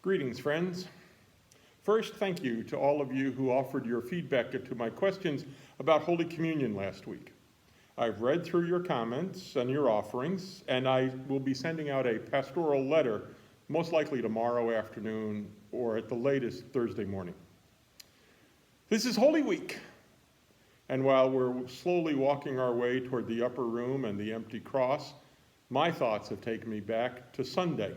Greetings, friends. First, thank you to all of you who offered your feedback to my questions about Holy Communion last week. I've read through your comments and your offerings, and I will be sending out a pastoral letter, most likely tomorrow afternoon or at the latest Thursday morning. This is Holy Week, and while we're slowly walking our way toward the upper room and the empty cross, my thoughts have taken me back to Sunday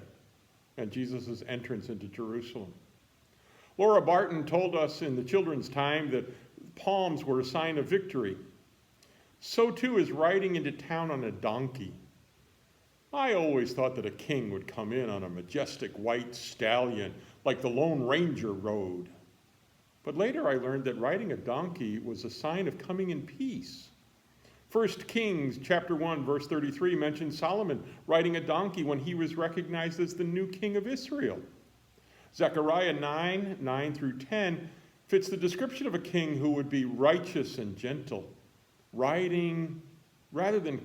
and Jesus' entrance into Jerusalem. Laura Barton told us in the children's time that palms were a sign of victory. So too is riding into town on a donkey. I always thought that a king would come in on a majestic white stallion, like the Lone Ranger rode. But later I learned that riding a donkey was a sign of coming in peace. 1 Kings chapter 1, verse 33 mentions Solomon riding a donkey when he was recognized as the new king of Israel. Zechariah 9 through 10 fits the description of a king who would be righteous and gentle, riding rather than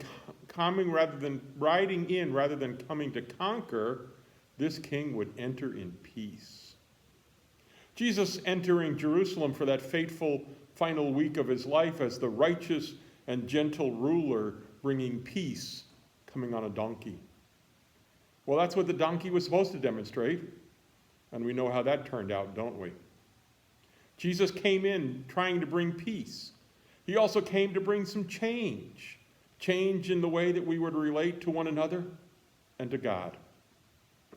riding in rather than coming to conquer. This king would enter in peace. Jesus entering Jerusalem for that fateful final week of his life as the righteous and gentle ruler bringing peace, coming on a donkey. Well, that's what the donkey was supposed to demonstrate, and we know how that turned out, don't we? Jesus came in trying to bring peace. He also came to bring some change in the way that we would relate to one another and to God.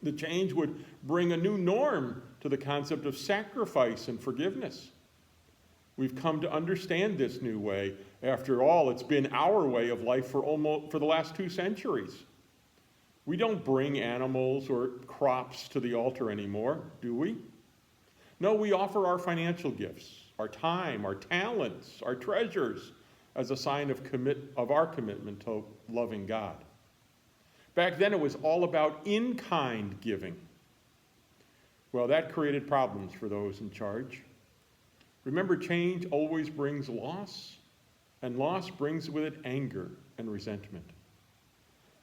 The change would bring a new norm to the concept of sacrifice and forgiveness. We've come to understand this new way. After all, it's been our way of life for the last 2 centuries. We don't bring animals or crops to the altar anymore, do we? No, we offer our financial gifts, our time, our talents, our treasures, as a sign of our commitment to loving God. Back then, it was all about in-kind giving. Well, that created problems for those in charge. Remember, change always brings loss, and loss brings with it anger and resentment.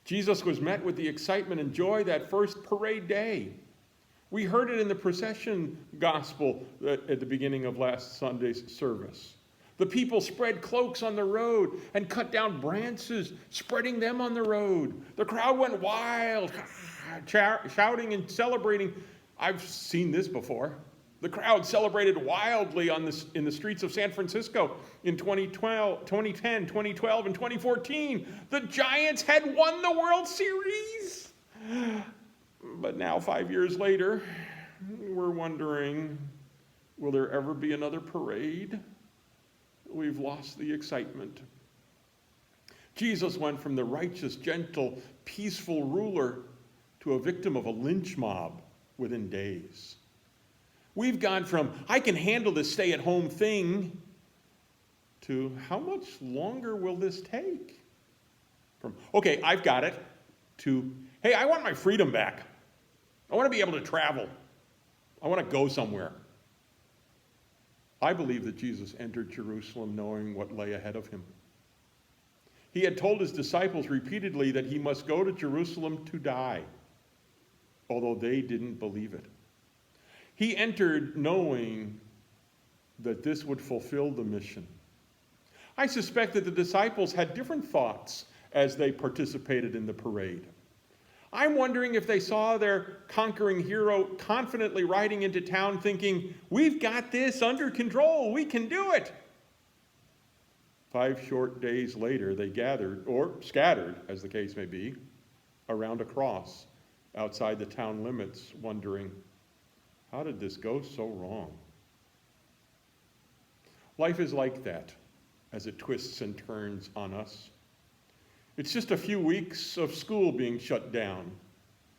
Jesus was met with the excitement and joy that first parade day. We heard it in the procession gospel at the beginning of last Sunday's service. The people spread cloaks on the road and cut down branches, spreading them on the road. The crowd went wild, shouting and celebrating. I've seen this before. The crowd celebrated wildly in the streets of San Francisco in 2010, 2012, and 2014. The Giants had won the World Series. But now, 5 years later, we're wondering, will there ever be another parade? We've lost the excitement. Jesus went from the righteous, gentle, peaceful ruler to a victim of a lynch mob within days. We've gone from, I can handle this stay-at-home thing, to how much longer will this take? From, okay, I've got it, to, hey, I want my freedom back. I want to be able to travel. I want to go somewhere. I believe that Jesus entered Jerusalem knowing what lay ahead of him. He had told his disciples repeatedly that he must go to Jerusalem to die, although they didn't believe it. He entered knowing that this would fulfill the mission. I suspect that the disciples had different thoughts as they participated in the parade. I'm wondering if they saw their conquering hero confidently riding into town thinking, we've got this under control, we can do it. 5 short days later, they gathered, or scattered, as the case may be, around a cross outside the town limits, wondering, how did this go so wrong? Life is like that as it twists and turns on us. It's just a few weeks of school being shut down,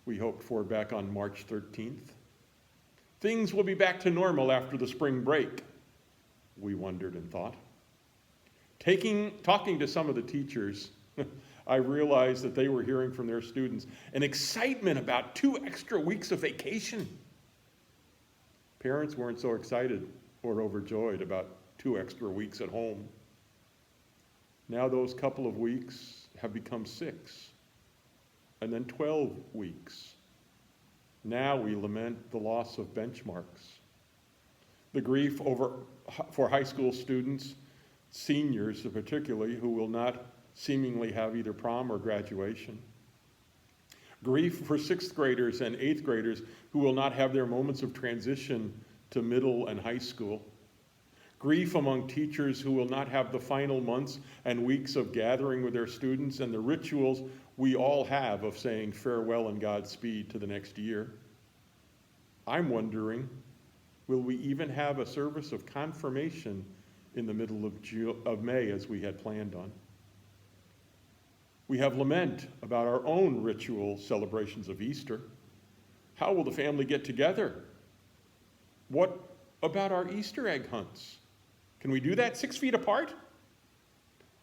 we hoped for back on March 13th. Things will be back to normal after the spring break, we wondered and thought. Talking to some of the teachers, I realized that they were hearing from their students an excitement about 2 extra weeks of vacation. Parents weren't so excited or overjoyed about 2 extra weeks at home. Now those couple of weeks have become 6, and then 12 weeks. Now we lament the loss of benchmarks. The grief for high school students, seniors particularly, who will not seemingly have either prom or graduation. Grief for sixth graders and eighth graders who will not have their moments of transition to middle and high school. Grief among teachers who will not have the final months and weeks of gathering with their students and the rituals we all have of saying farewell and Godspeed to the next year. I'm wondering, will we even have a service of confirmation in the middle of May as we had planned on? We have lament about our own ritual celebrations of Easter. How will the family get together? What about our Easter egg hunts? Can we do that 6 feet apart?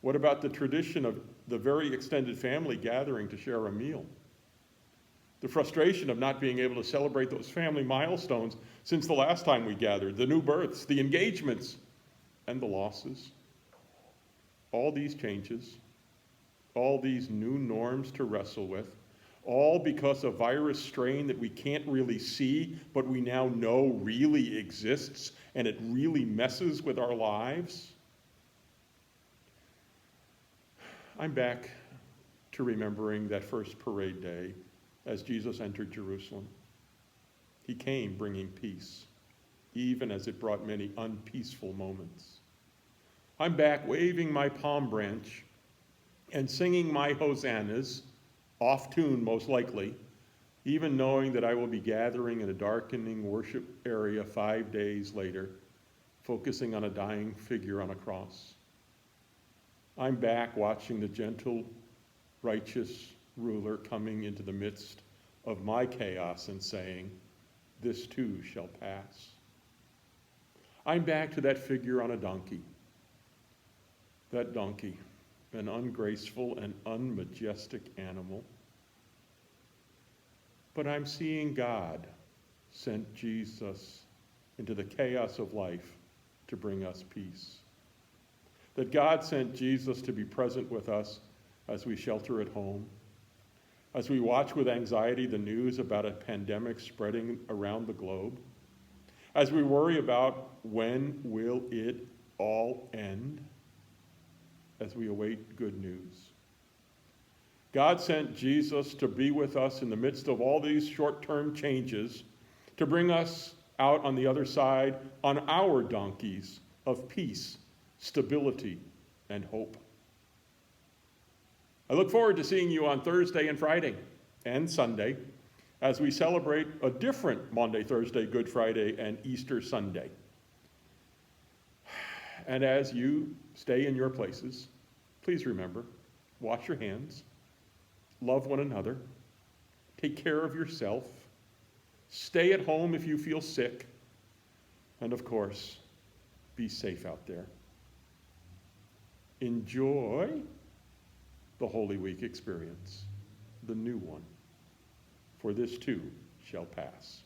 What about the tradition of the very extended family gathering to share a meal? The frustration of not being able to celebrate those family milestones since the last time we gathered, the new births, the engagements, and the losses. All these changes, all these new norms to wrestle with, all because a virus strain that we can't really see, but we now know really exists, and it really messes with our lives. I'm back to remembering that first parade day as Jesus entered Jerusalem. He came bringing peace, even as it brought many unpeaceful moments. I'm back waving my palm branch and singing my hosannas, off tune most likely, even knowing that I will be gathering in a darkening worship area 5 days later, focusing on a dying figure on a cross. I'm back watching the gentle, righteous ruler coming into the midst of my chaos and saying, "This too shall pass." I'm back to that figure on a donkey. That donkey, an ungraceful and unmajestic animal. But I'm seeing God sent Jesus into the chaos of life to bring us peace. That God sent Jesus to be present with us as we shelter at home, as we watch with anxiety the news about a pandemic spreading around the globe, as we worry about when will it all end, as we await good news. God sent Jesus to be with us in the midst of all these short-term changes, to bring us out on the other side on our donkeys of peace, stability, and hope. I look forward to seeing you on Thursday and Friday and Sunday as we celebrate a different Monday, Thursday, Good Friday, and Easter Sunday. And as you stay in your places, please remember, wash your hands, love one another, take care of yourself, stay at home if you feel sick, and of course, be safe out there. Enjoy the Holy Week experience, the new one, for this too shall pass.